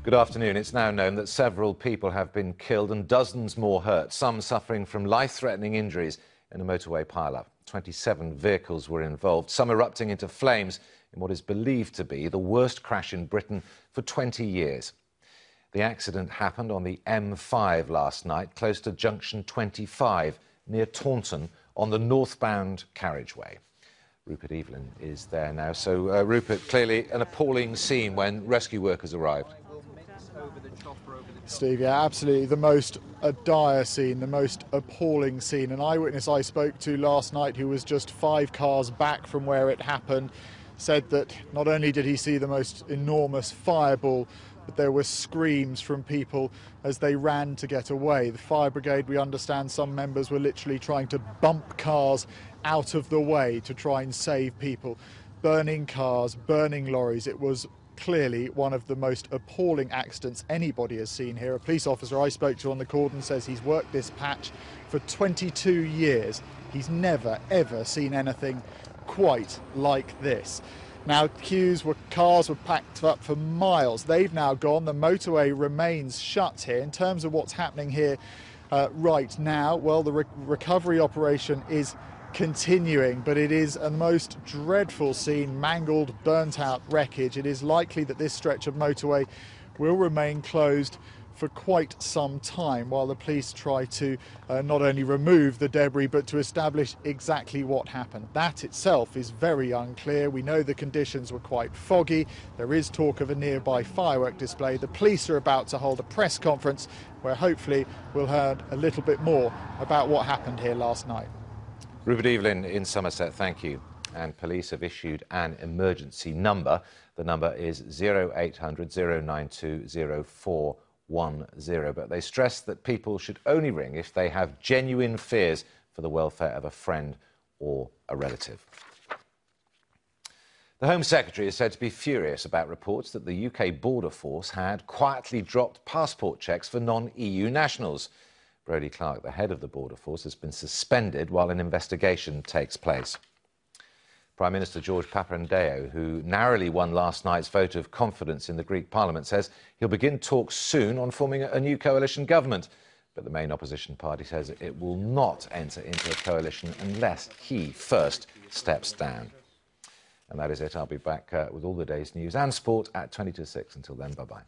Good afternoon. It's now known that several people have been killed and dozens more hurt, some suffering from life-threatening injuries in a motorway pile-up. 27 vehicles were involved, some erupting into flames in what is believed to be the worst crash in Britain for 20 years. The accident happened on the M5 last night, close to junction 25, near Taunton, on the northbound carriageway. Rupert Evelyn is there now. So, Rupert, clearly an appalling scene when rescue workers arrived. Steve, yeah, absolutely. The most dire scene, the most appalling scene. An eyewitness I spoke to last night, who was just 5 cars back from where it happened, said that not only did he see the most enormous fireball, but there were screams from people as they ran to get away. The fire brigade, we understand some members were literally trying to bump cars out of the way to try and save people. Burning cars, burning lorries. It was clearly one of the most appalling accidents anybody has seen here. A police officer I spoke to on the cordon says he's worked this patch for 22 years. He's never, ever seen anything quite like this. Now, cars were packed up for miles. They've now gone. The motorway remains shut here. In terms of what's happening here right now, well, the recovery operation is continuing, but it is a most dreadful scene, mangled, burnt out wreckage. It is likely that this stretch of motorway will remain closed for quite some time while the police try to not only remove the debris but to establish exactly what happened. That itself is very unclear. We know the conditions were quite foggy. There is talk of a nearby firework display. The police are about to hold a press conference where hopefully we'll hear a little bit more about what happened here last night. Rupert Evelyn in Somerset, thank you. And police have issued an emergency number. The number is 0800 092 0410. But they stress that people should only ring if they have genuine fears for the welfare of a friend or a relative. The Home Secretary is said to be furious about reports that the UK Border Force had quietly dropped passport checks for non-EU nationals. Brodie Clark, the head of the Border Force, has been suspended while an investigation takes place. Prime Minister George Papandreou, who narrowly won last night's vote of confidence in the Greek Parliament, says he'll begin talks soon on forming a new coalition government. But the main opposition party says it will not enter into a coalition unless he first steps down. And that is it. I'll be back with all the day's news and sport at 20 to 6. Until then, bye-bye.